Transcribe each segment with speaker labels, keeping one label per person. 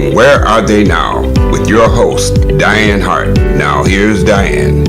Speaker 1: Introducing Where Are They Now with your host, Diane Hart. Now here's Diane.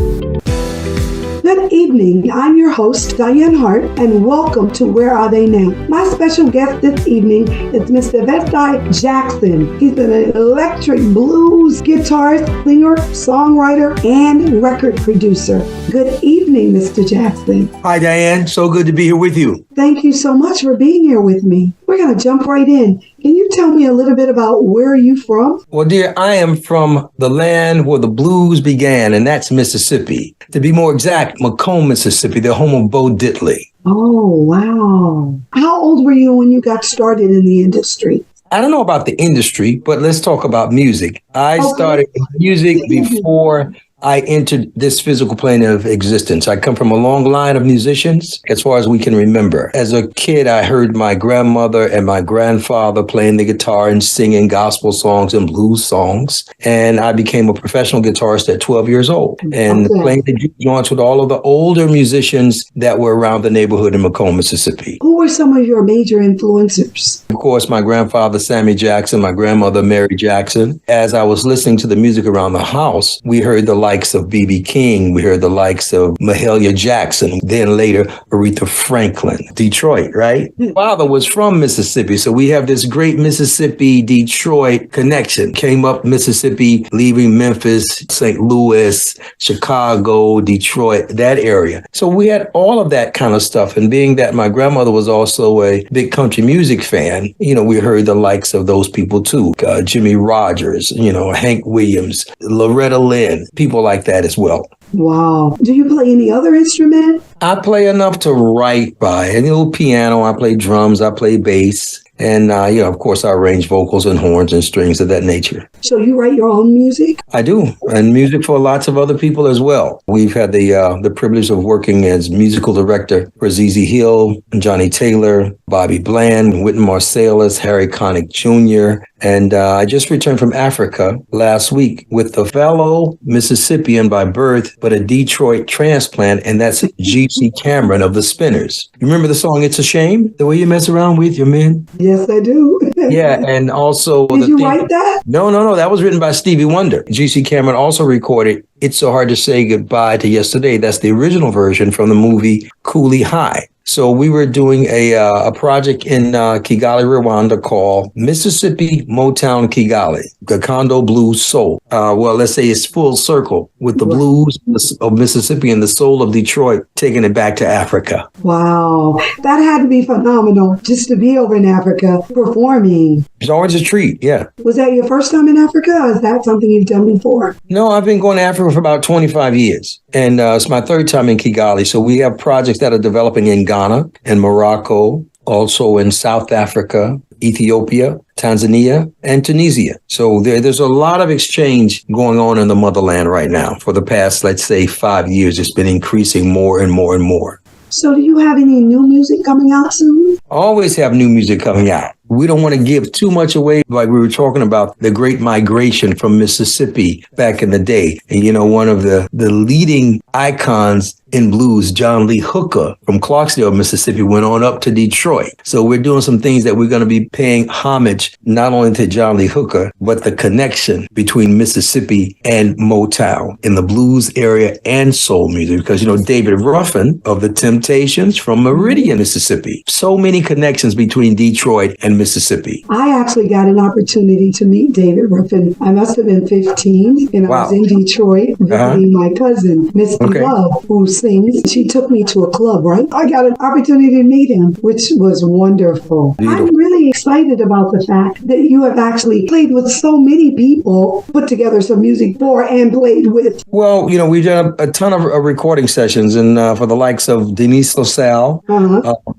Speaker 2: Good evening. I'm your host, Diane Hart, and welcome to Where Are They Now? My special guest this evening is Mr. Vasti Jackson. He's an electric blues guitarist, singer, songwriter, and record producer. Good evening, Mr. Jackson.
Speaker 3: Hi, Diane. So good to be here with you.
Speaker 2: Thank you so much for being here with me. We're going to jump right in. Can you tell me a little bit about where you're from?
Speaker 3: Well, dear, I am from the land where the blues began, and that's Mississippi. To be more exact, McComb, Mississippi, the home of Bo Diddley.
Speaker 2: Oh, wow. How old were you when you got started in the industry?
Speaker 3: I don't know about the industry, but let's talk about music. I started music before I entered this physical plane of existence. I come from a long line of musicians, as far as we can remember. As a kid, I heard my grandmother and my grandfather playing the guitar and singing gospel songs and blues songs. And I became a professional guitarist at 12 years old and playing the juke joints with all of the older musicians that were around the neighborhood in McComb, Mississippi.
Speaker 2: Who were some of your major influencers?
Speaker 3: Of course, my grandfather, Sammy Jackson, my grandmother, Mary Jackson. As I was listening to the music around the house, we heard the likes of B.B. King. We heard the likes of Mahalia Jackson, then later Aretha Franklin. Detroit, right? My father was from Mississippi, so we have this great Mississippi-Detroit connection. Came up Mississippi, leaving Memphis, St. Louis, Chicago, Detroit, that area. So we had all of that kind of stuff. And being that my grandmother was also a big country music fan, we heard the likes of those people too. Jimmie Rogers, Hank Williams, Loretta Lynn, people like that as well.
Speaker 2: Wow. Do you play any other instrument?
Speaker 3: I play enough to write by. A little piano, I play drums, I play bass. And, of course, I arrange vocals and horns and strings of that nature.
Speaker 2: So you write your own music?
Speaker 3: I do. And music for lots of other people as well. We've had the privilege of working as musical director for ZZ Hill, Johnny Taylor, Bobby Bland, Wynton Marsalis, Harry Connick Jr., and I just returned from Africa last week with a fellow Mississippian by birth, but a Detroit transplant, and that's G.C. Cameron of the Spinners. You remember the song, It's a Shame? The way you mess around with your men?
Speaker 2: Yes, I do.
Speaker 3: Yeah, and also...
Speaker 2: Did you write that?
Speaker 3: No. That was written by Stevie Wonder. G.C. Cameron also recorded It's So Hard to Say Goodbye to Yesterday. That's the original version from the movie Cooley High. So we were doing a project in Kigali, Rwanda called Mississippi Motown Kigali, Gakondo Blues Soul. Let's say it's full circle with the blues of Mississippi and the soul of Detroit, taking it back to Africa.
Speaker 2: Wow. That had to be phenomenal just to be over in Africa performing.
Speaker 3: It's always a treat, yeah.
Speaker 2: Was that your first time in Africa, or is that something you've done before?
Speaker 3: No, I've been going to Africa for about 25 years, and it's my third time in Kigali. So we have projects that are developing in Ghana and Morocco, also in South Africa, Ethiopia, Tanzania, and Tunisia. So there's a lot of exchange going on in the motherland right now. For the past, let's say, 5 years, it's been increasing more and more and more.
Speaker 2: So do you have any new music coming out soon?
Speaker 3: Always have new music coming out. We don't want to give too much away, like we were talking about the great migration from Mississippi back in the day. And, one of the leading icons in blues, John Lee Hooker from Clarksdale, Mississippi, went on up to Detroit. So we're doing some things that we're going to be paying homage not only to John Lee Hooker, but the connection between Mississippi and Motown in the blues area and soul music. Because, David Ruffin of the Temptations from Meridian, Mississippi. So many connections between Detroit and Mississippi.
Speaker 2: I actually got an opportunity to meet David Ruffin. I must have been 15, and I was in Detroit visiting my cousin, Miss Love, who sings. She took me to a club, right? I got an opportunity to meet him, which was wonderful. Beautiful. I'm really excited about the fact that you have actually played with so many people, put together some music for, and played with.
Speaker 3: Well, we've done a ton of recording sessions, and for the likes of Denise LaSalle,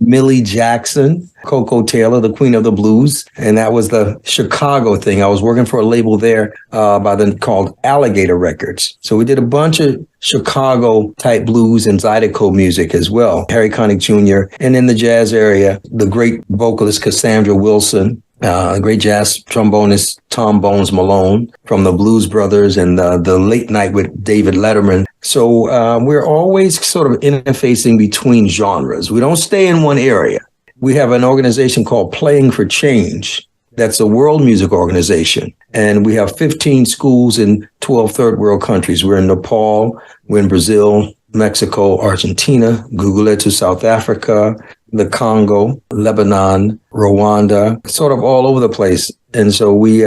Speaker 3: Millie Jackson, Coco Taylor, the Queen of the Blues, and that was the Chicago thing. I was working for a label there called Alligator Records. So we did a bunch of Chicago type blues and Zydeco music as well. Harry Connick Jr. And in the jazz area, the great vocalist Cassandra Wilson, great jazz trombonist Tom Bones Malone from the Blues Brothers, and the Late Night with David Letterman. So we're always sort of interfacing between genres. We don't stay in one area. We have an organization called Playing for Change. That's a world music organization. And we have 15 schools in 12 third world countries. We're in Nepal, we're in Brazil, Mexico, Argentina, Google it, to South Africa, the Congo, Lebanon, Rwanda, sort of all over the place. And so we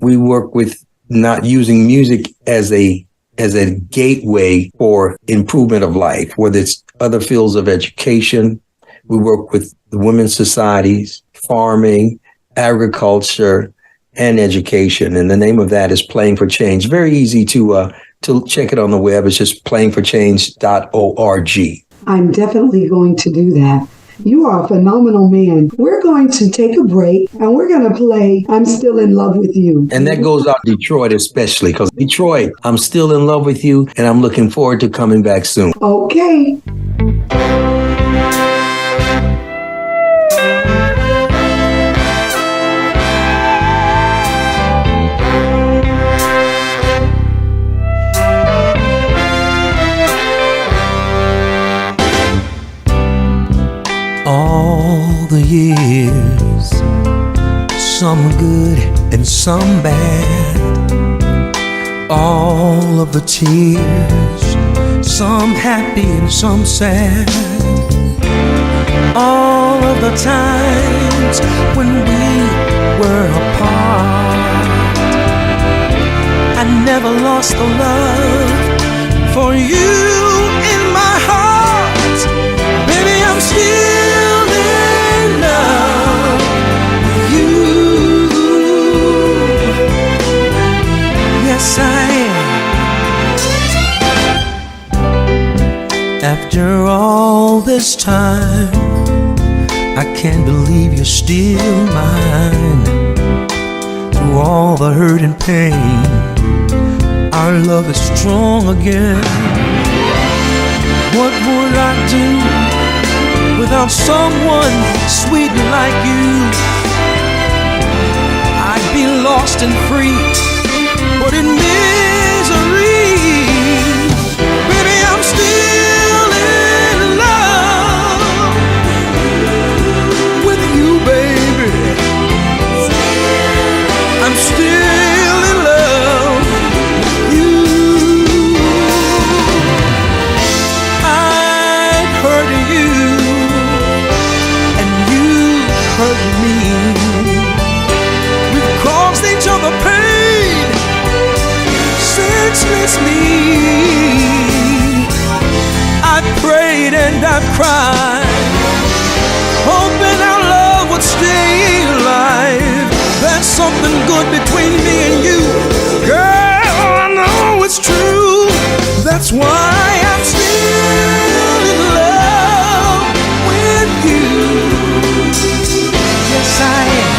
Speaker 3: work with not using music as a gateway for improvement of life, whether it's other fields of education. We work with the women's societies, farming, agriculture, and education. And the name of that is Playing for Change. Very easy to check it on the web. It's just playingforchange.org.
Speaker 2: I'm definitely going to do that. You are a phenomenal man. We're going to take a break and we're going to play I'm Still in Love with You.
Speaker 3: And that goes out to Detroit especially, because Detroit, I'm still in love with you and I'm looking forward to coming back soon.
Speaker 2: Okay.
Speaker 4: All the years, some good and some bad. All of the tears, some happy and some sad. All of the times when we were apart, I never lost the love for you in my heart. Baby, I'm still yes, I am. After all this time, I can't believe you're still mine. Through all the hurt and pain, our love is strong again. What would I do without someone sweet like you? I'd be lost and free, but in misery. Baby, I'm still in love with you, baby. I'm still in love with you. I've hurt you, and you hurt me. We've caused each other pain, senseless me. I've prayed and I've cried, hoping our love would stay alive. There's something good between me and you, girl, I know it's true. That's why I'm still in love with you. Yes, I am.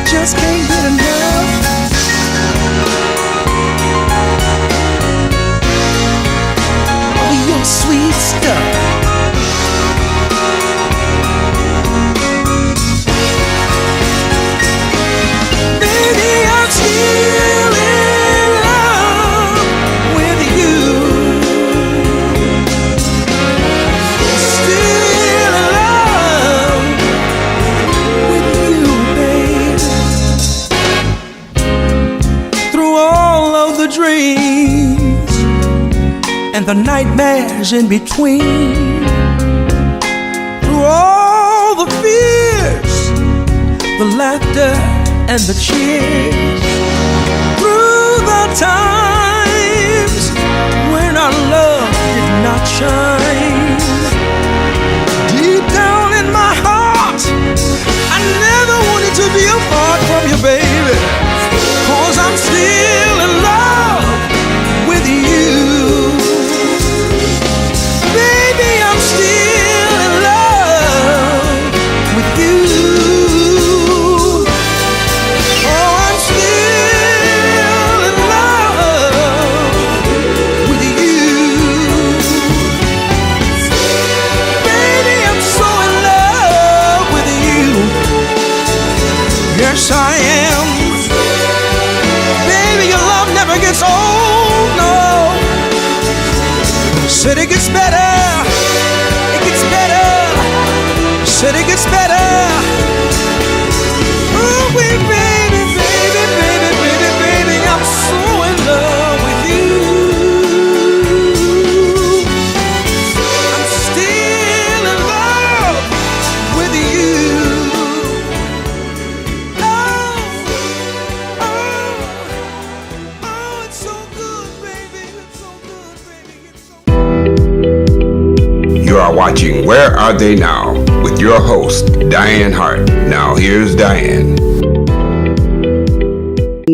Speaker 4: Just can't get enough. Oh, your sweet stuff. Baby, I'm still in love with you. Still in love with you, baby. Dreams and the nightmares in between, through all the fears, the laughter and the cheers, through the times when our love did not shine. Deep down in my heart, I never wanted to be apart from you, baby, 'cause I'm still in love with you. Baby, I'm still in love with you. Oh, I'm still in love with you. said it gets better. Oh, baby, baby, baby, baby, baby, baby, I'm so in love with you. I'm still in love with you. Oh, oh, oh, it's so good, baby. It's so good, baby. It's so good.
Speaker 1: You are watching Where Are They Now? With your host, Diane Hart. Now here's Diane.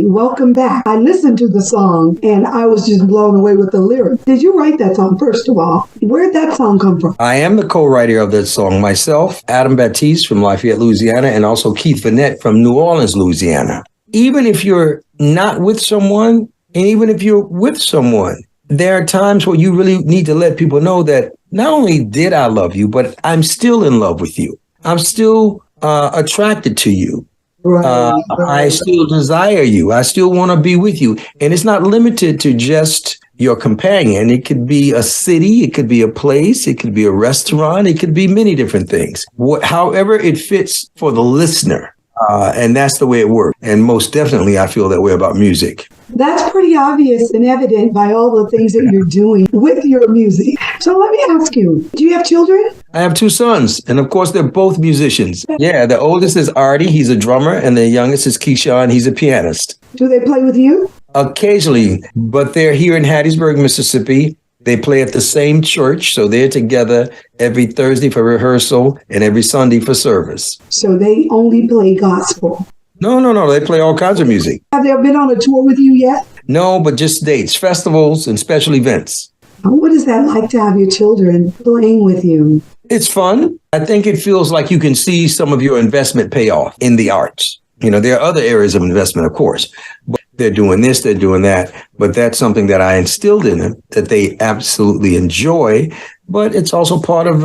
Speaker 2: Welcome back. I listened to the song and I was just blown away with the lyrics. Did you write that song, first of all? Where'd that song come from?
Speaker 3: I am the co-writer of that song myself, Adam Baptiste from Lafayette, Louisiana, and also Keith Vanette from New Orleans, Louisiana. Even if you're not with someone, and even if you're with someone, there are times where you really need to let people know that not only did I love you, but I'm still in love with you. I'm still attracted to you.
Speaker 2: Right.
Speaker 3: I still desire you. I still want to be with you. And it's not limited to just your companion. It could be a city. It could be a place. It could be a restaurant. It could be many different things. However it fits for the listener. And that's the way it works. And most definitely, I feel that way about music.
Speaker 2: That's pretty obvious and evident by all the things that you're doing with your music. So let me ask you, do you have children?
Speaker 3: I have two sons, and of course, they're both musicians. Yeah, the oldest is Artie, he's a drummer, and the youngest is Keyshawn, he's a pianist.
Speaker 2: Do they play with you?
Speaker 3: Occasionally, but they're here in Hattiesburg, Mississippi. They play at the same church, so they're together every Thursday for rehearsal and every Sunday for service.
Speaker 2: So they only play gospel?
Speaker 3: No, they play all kinds of music.
Speaker 2: Have they been on a tour with you yet?
Speaker 3: No, but just dates, festivals, and special events.
Speaker 2: What is that like to have your children playing with you?
Speaker 3: It's fun. I think it feels like you can see some of your investment pay off in the arts. You know, there are other areas of investment, of course, but they're doing this, they're doing that. But that's something that I instilled in them that they absolutely enjoy. But it's also part of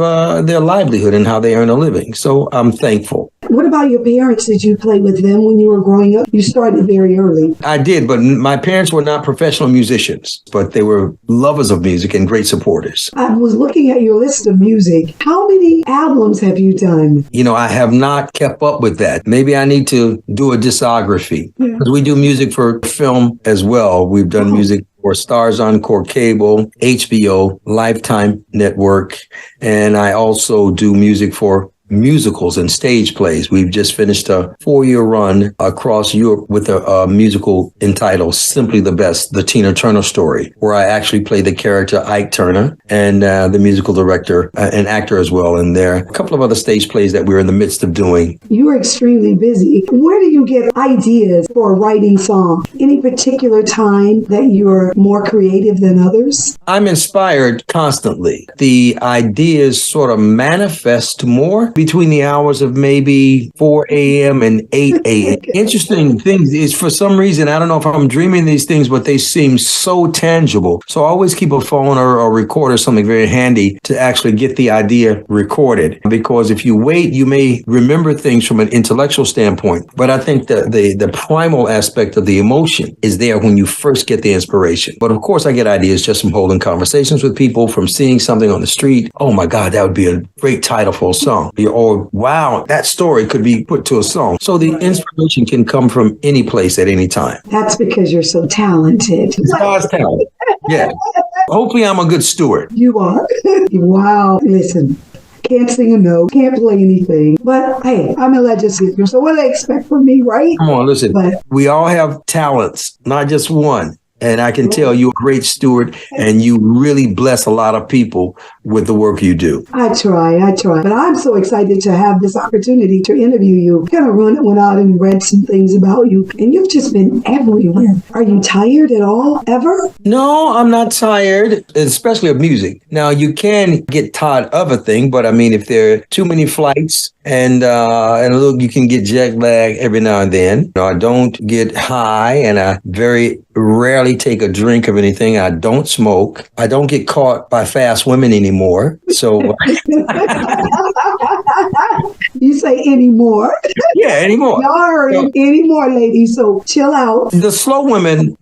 Speaker 3: their livelihood and how they earn a living. So I'm thankful.
Speaker 2: What about your parents? Did you play with them when you were growing up? You started very early.
Speaker 3: I did, but my parents were not professional musicians, but they were lovers of music and great supporters.
Speaker 2: I was looking at your list of music. How many albums have you done?
Speaker 3: You know, I have not kept up with that. Maybe I need to do a discography because we do music for film as well. We've done music for Stars Encore Cable, HBO, Lifetime Network, and I also do music for musicals and stage plays. We've just finished a 4-year run across Europe with a musical entitled Simply the Best, the Tina Turner story, where I actually play the character Ike Turner and the musical director and actor as well. And there are a couple of other stage plays that we're in the midst of doing.
Speaker 2: You are extremely busy. Where do you get ideas for writing songs? Any particular time that you're more creative than others?
Speaker 3: I'm inspired constantly. The ideas sort of manifest more between the hours of maybe 4 a.m. and 8 a.m. Interesting thing is, for some reason, I don't know if I'm dreaming these things, but they seem so tangible. So I always keep a phone or a recorder, something very handy to actually get the idea recorded. Because if you wait, you may remember things from an intellectual standpoint. But I think the primal aspect of the emotion is there when you first get the inspiration. But of course, I get ideas just from holding conversations with people, from seeing something on the street. Oh my God, that would be a great title for a song. Or, wow, that story could be put to a song. So the inspiration can come from any place at any time.
Speaker 2: That's because you're so talented.
Speaker 3: It's God's talent. Yeah. Hopefully I'm a good steward.
Speaker 2: You are. Wow. Listen, can't sing a note, can't play anything. But hey, I'm a legislator, so what do they expect from me, right?
Speaker 3: Come on, listen. We all have talents, not just one. And I can tell you're a great steward and you really bless a lot of people with the work you do.
Speaker 2: I try. But I'm so excited to have this opportunity to interview you. Kind of went out and read some things about you, and you've just been everywhere. Are you tired at all, ever?
Speaker 3: No, I'm not tired, especially of music. Now, you can get tired of a thing, but I mean, if there are too many flights and look, you can get jet lag every now and then. You know, I don't get high, and I very rarely take a drink of anything. I don't smoke. I don't get caught by fast women anymore. So
Speaker 2: you say anymore?
Speaker 3: Yeah, anymore.
Speaker 2: Y'all heard it. Anymore, ladies. So chill out.
Speaker 3: The slow women,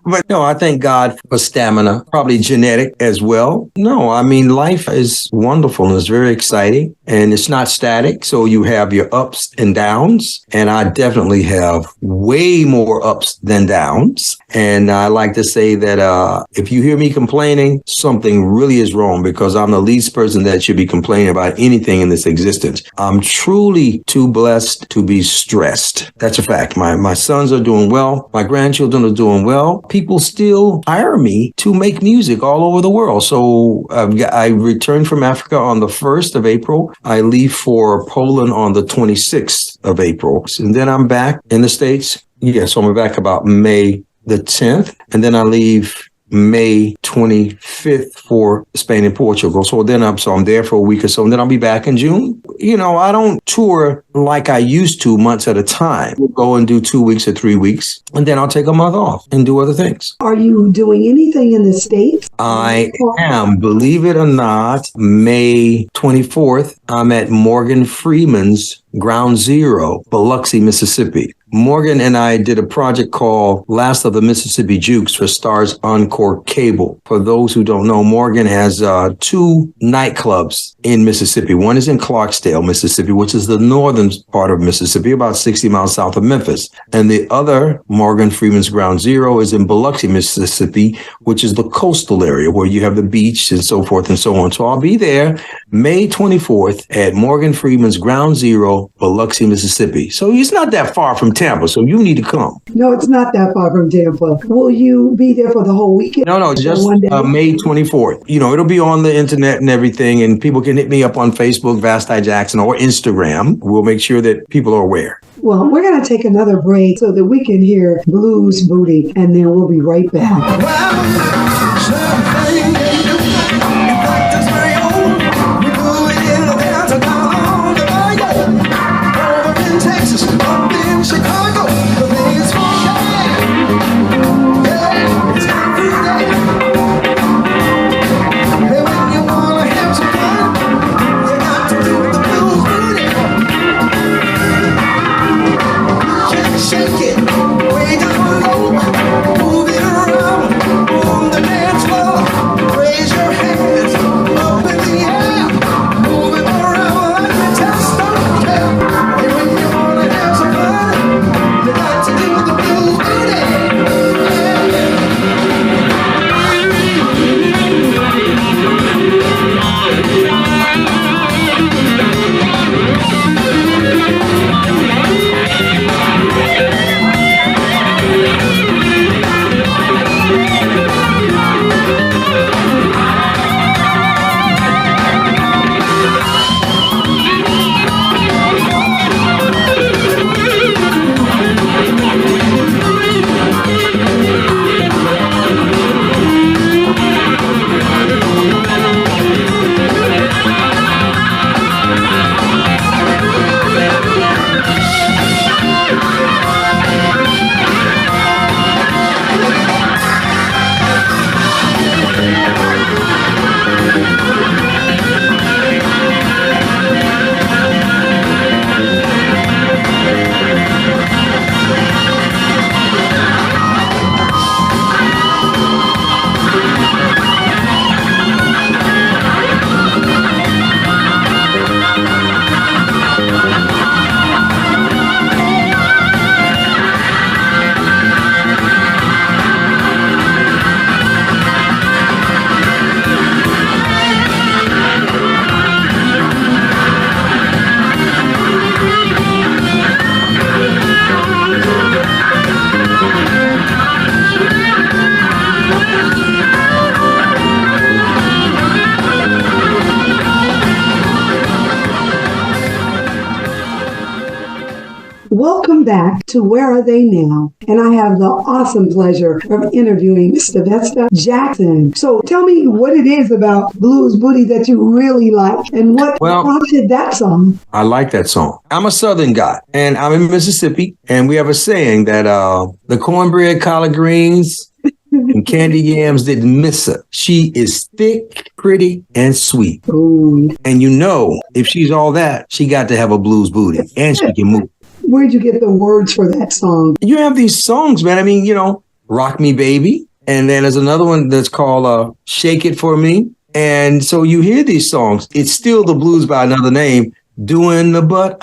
Speaker 3: But no, I thank God for stamina, probably genetic as well. No, I mean, life is wonderful and it's very exciting and it's not static. So you have your ups and downs. And I definitely have way more ups than downs. And I like to say that if you hear me complaining, something really is wrong because I'm the least person that should be complaining about anything in this existence. I'm truly too blessed to be stressed. That's a fact. My sons are doing well. My grandchildren are doing well. People still hire me to make music all over the world. So I returned from Africa on the 1st of April. I leave for Poland on the 26th of April. And then I'm back in the States. Yeah, so I'm back about May the 10th. And then I leave May 25th for Spain and Portugal. So I'm there for a week or so, and then I'll be back in June. You know, I don't tour like I used to months at a time. We'll go and do 2 weeks or 3 weeks, and then I'll take a month off and do other things.
Speaker 2: Are you doing anything in the States?
Speaker 3: I am, believe it or not, May 24th, I'm at Morgan Freeman's Ground Zero, Biloxi, Mississippi. Morgan and I did a project called Last of the Mississippi Jukes for Stars Encore Cable. For those who don't know, Morgan has 2 nightclubs in Mississippi. One is in Clarksdale, Mississippi, which is the northern part of Mississippi, about 60 miles south of Memphis. And the other, Morgan Freeman's Ground Zero, is in Biloxi, Mississippi, which is the coastal area where you have the beach and so forth and so on. So I'll be there May 24th at Morgan Freeman's Ground Zero, Biloxi, Mississippi. So it's not that far from Tampa, so you need to come.
Speaker 2: No, it's not that far from Tampa. Will you be there for the whole weekend?
Speaker 3: No, just May 24th. You know, it'll be on the internet and everything, and people can hit me up on Facebook, Vasti Jackson, or Instagram. We'll make sure that people are aware.
Speaker 2: Well, we're going to take another break so that we can hear Blues Booty, and then we'll be right back. Welcome back to Where Are They Now? And I have the awesome pleasure of interviewing Mr. Vasti Jackson. So tell me what it is about Blues Booty that you really like and what prompted that song.
Speaker 3: I like that song. I'm a Southern guy and I'm in Mississippi, and we have a saying that the cornbread, collard greens, and candy yams didn't miss her. She is thick, pretty, and sweet.
Speaker 2: Ooh.
Speaker 3: And you know, if she's all that, she got to have a blues booty, and she can move.
Speaker 2: Where'd you get the words for that song?
Speaker 3: You have these songs, man. I mean, you know, Rock Me Baby. And then there's another one that's called Shake It For Me. And so you hear these songs. It's still the blues by another name. Doing the butt,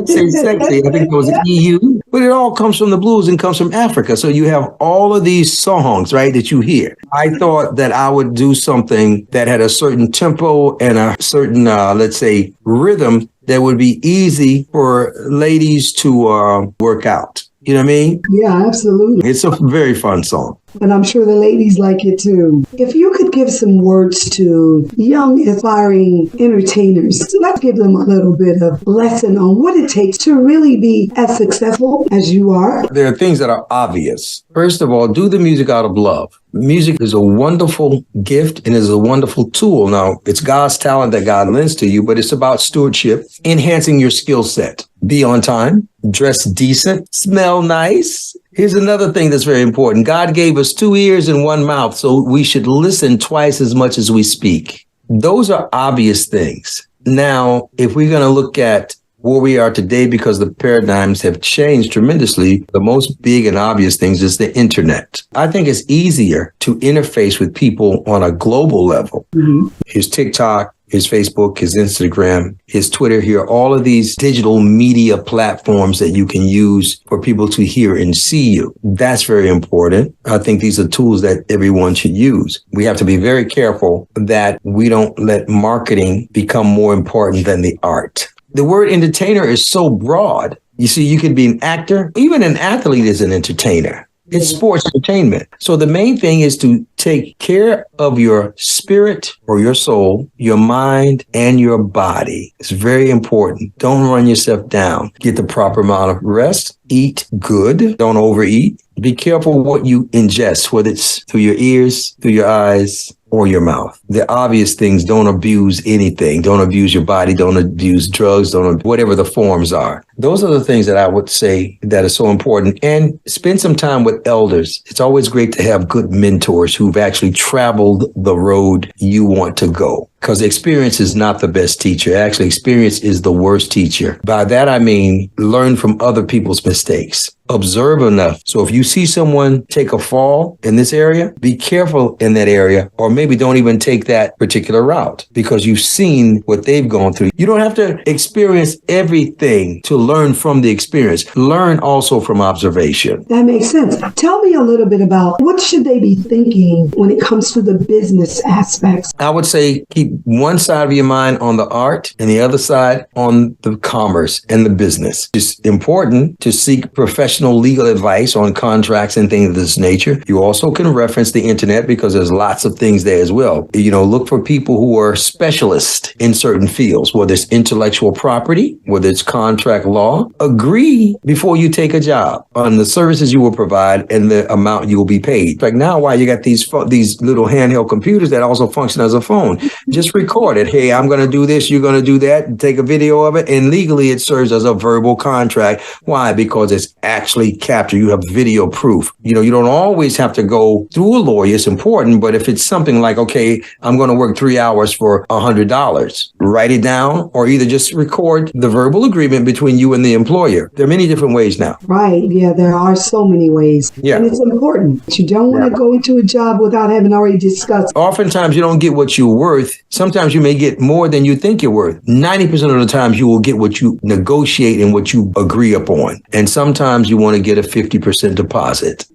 Speaker 3: say sexy. I think it was EU. But it all comes from the blues and comes from Africa. So you have all of these songs, right, that you hear. I thought that I would do something that had a certain tempo and a certain, let's say, rhythm that would be easy for ladies to work out. You know what I mean?
Speaker 2: Yeah, absolutely.
Speaker 3: It's a very fun song.
Speaker 2: And I'm sure the ladies like it too. If you could give some words to young, aspiring entertainers, let's give them a little bit of lesson on what it takes to really be as successful as you are.
Speaker 3: There are things that are obvious. First of all, do the music out of love. Music is a wonderful gift and is a wonderful tool. Now, it's God's talent that God lends to you, but it's about stewardship, enhancing your skill set. Be on time, dress decent, smell nice. Here's another thing that's very important. God gave us 2 ears and 1 mouth, so we should listen twice as much as we speak. Those are obvious things. Now, if we're going to look at where we are today, because the paradigms have changed tremendously, the most big and obvious things is the internet. I think it's easier to interface with people on a global level. Mm-hmm. Here's TikTok, his Facebook, his Instagram, his Twitter, here, all of these digital media platforms that you can use for people to hear and see you. That's very important. I think these are tools that everyone should use. We have to be very careful that we don't let marketing become more important than the art. The word entertainer is so broad. You see, you could be an actor. Even an athlete is an entertainer. It's sports entertainment. So the main thing is to take care of your spirit or your soul, your mind, and your body. It's very important. Don't run yourself down. Get the proper amount of rest. Eat good. Don't overeat. Be careful what you ingest, whether it's through your ears, through your eyes, or your mouth. The obvious things, don't abuse anything. Don't abuse your body. Don't abuse drugs. Whatever the forms are. Those are the things that I would say that are so important. And spend some time with elders. It's always great to have good mentors who've actually traveled the road you want to go. Because experience is not the best teacher. Actually, experience is the worst teacher. By that, I mean, learn from other people's mistakes. Observe enough. So if you see someone take a fall in this area, be careful in that area, or maybe don't even take that particular route because you've seen what they've gone through. You don't have to experience everything to learn from the experience. Learn also from observation.
Speaker 2: That makes sense. Tell me a little bit about what should they be thinking when it comes to the business aspects?
Speaker 3: I would say keep one side of your mind on the art and the other side on the commerce and the business. It's important to seek professional legal advice on contracts and things of this nature. You also can reference the internet because there's lots of things there as well. You know, look for people who are specialists in certain fields, whether it's intellectual property, whether it's contract law. Agree before you take a job on the services you will provide and the amount you will be paid. Like now, why you got these little handheld computers that also function as a phone. Just record it. Hey, I'm going to do this. You're going to do that. And take a video of it. And legally, it serves as a verbal contract. Why? Because it's actually captured. You have video proof. You know, you don't always have to go through a lawyer. It's important. But if it's something like, okay, I'm going to work 3 hours for $100, write it down or either just record the verbal agreement between you and the employer. There are many different ways now.
Speaker 2: Right. Yeah, there are so many ways. Yeah. And it's important. You don't want to go into a job without having already discussed.
Speaker 3: Oftentimes, you don't get what you're worth. Sometimes you may get more than you think you're worth. 90% of the times you will get what you negotiate and what you agree upon. And sometimes you want to get a 50% deposit.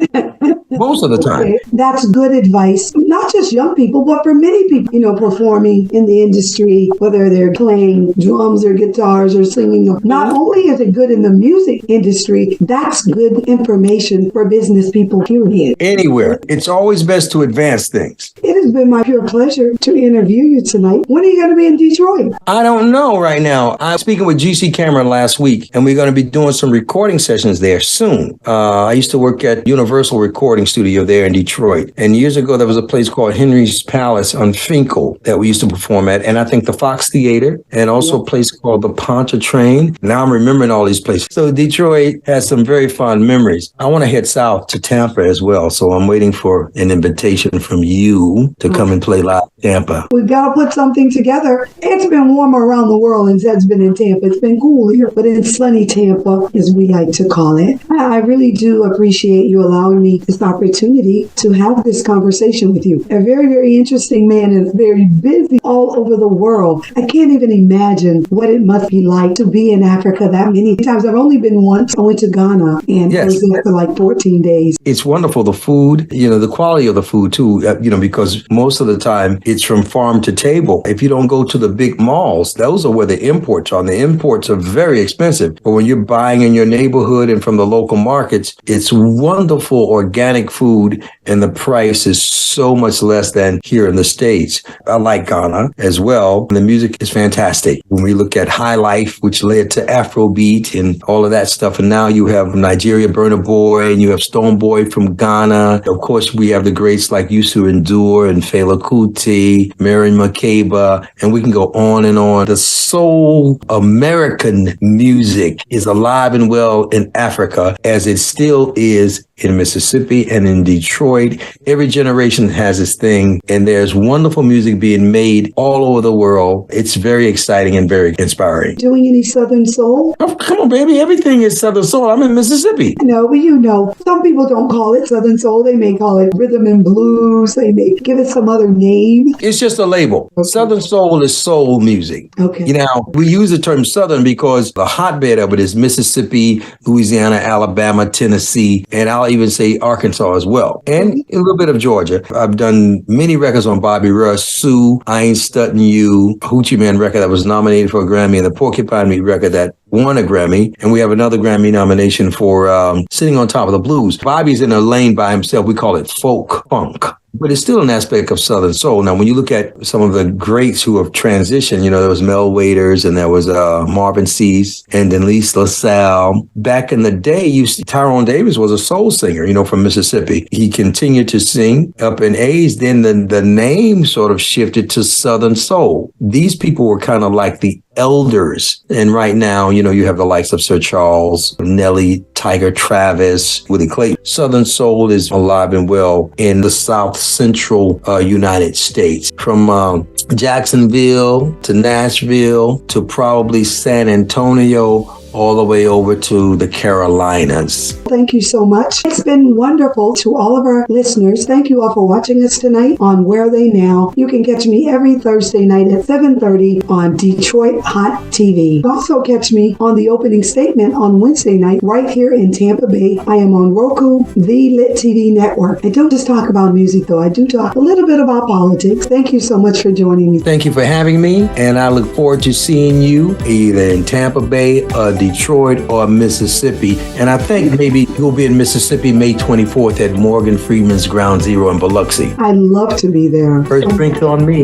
Speaker 3: Most of the time. Okay.
Speaker 2: That's good advice. Not just young people, but for many people, you know, performing in the industry, whether they're playing drums or guitars or singing. Not only is it good in the music industry, that's good information for business people, period.
Speaker 3: Anywhere. It's always best to advance things.
Speaker 2: It has been my pure pleasure to interview you tonight. When are you going to be in Detroit?
Speaker 3: I don't know right now. I'm speaking with GC Cameron last week, and we're going to be doing some recording sessions there soon. I used to work at Universal Recording recording studio there in Detroit. And years ago, there was a place called Henry's Palace on Finkel that we used to perform at. And I think the Fox Theater and also a place called the Pontchartrain. Now I'm remembering all these places. So Detroit has some very fond memories. I want to head south to Tampa as well. So I'm waiting for an invitation from you to come and play live in Tampa.
Speaker 2: We've got to put something together. It's been warmer around the world and Zed's been in Tampa. It's been cool here, but in sunny Tampa, as we like to call it. I really do appreciate you allowing me this opportunity to have this conversation with you. A very, very interesting man and very busy all over the world. I can't even imagine what it must be like to be in Africa that many times. I've only been once. I went to Ghana and I was there for like 14 days.
Speaker 3: It's wonderful. The food, the quality of the food too, because most of the time it's from farm to table. If you don't go to the big malls, those are where the imports are. And the imports are very expensive. But when you're buying in your neighborhood and from the local markets, it's wonderful organic food and the price is so much less than here in the States. I like Ghana as well. The music is fantastic. When we look at High Life, which led to Afrobeat and all of that stuff, and now you have Nigeria, Burna Boy, and you have Stone Boy from Ghana. Of course, we have the greats like Youssou N'Dour and Fela Kuti, Miriam Makeba, and we can go on and on. The soul American music is alive and well in Africa as it still is in Mississippi and in Detroit. Every generation has its thing, and there's wonderful music being made all over the world. It's very exciting and very inspiring.
Speaker 2: Doing any Southern soul?
Speaker 3: Oh, come on, baby. Everything is Southern soul. I'm in Mississippi.
Speaker 2: I know, but some people don't call it Southern soul. They may call it rhythm and blues. They may give it some other name.
Speaker 3: It's just a label. Okay. Southern soul is soul music.
Speaker 2: Okay.
Speaker 3: We use the term Southern because the hotbed of it is Mississippi, Louisiana, Alabama, Tennessee, and I'll even say Arkansas as well, and a little bit of Georgia. I've done many records on Bobby Rush, Sue, I Ain't Stuntin' You, Hoochie Man record that was nominated for a Grammy, and the Porcupine Meat record that won a Grammy, and we have another Grammy nomination for Sitting on Top of the Blues. Bobby's in a lane by himself. We call it folk funk. But it's still an aspect of Southern soul. Now, when you look at some of the greats who have transitioned, there was Mel Waiters and there was Marvin Cease and then Lisa LaSalle. Back in the day, Tyrone Davis was a soul singer, from Mississippi. He continued to sing up in age. Then the name sort of shifted to Southern soul. These people were kind of like the elders. And right now, you have the likes of Sir Charles, Nelly, Tiger Travis, Willie Clayton. Southern soul is alive and well in the South Central United States, from Jacksonville to Nashville to probably San Antonio, all the way over to the Carolinas.
Speaker 2: Thank you so much. It's been wonderful to all of our listeners. Thank you all for watching us tonight on Where Are They Now? You can catch me every Thursday night at 7:30 on Detroit Hot TV. Also catch me on the opening statement on Wednesday night right here in Tampa Bay. I am on Roku, the Lit TV network. I don't just talk about music though. I do talk a little bit about politics. Thank you so much for joining me.
Speaker 3: Thank you for having me, and I look forward to seeing you either in Tampa Bay or Detroit or Mississippi. And I think maybe you'll be in Mississippi May 24th at Morgan Freeman's Ground Zero in Biloxi.
Speaker 2: I'd love to be there.
Speaker 3: First drink on me.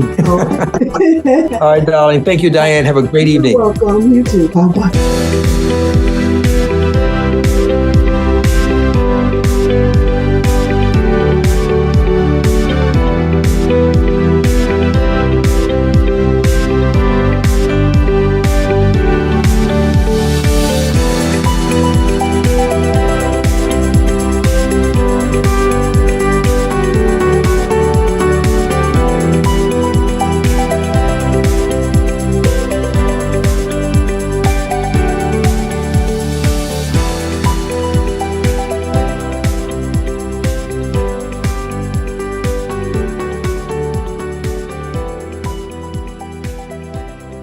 Speaker 3: All right, darling. Thank you, Diane. Have a great evening.
Speaker 2: You're welcome. You too. Bye-bye.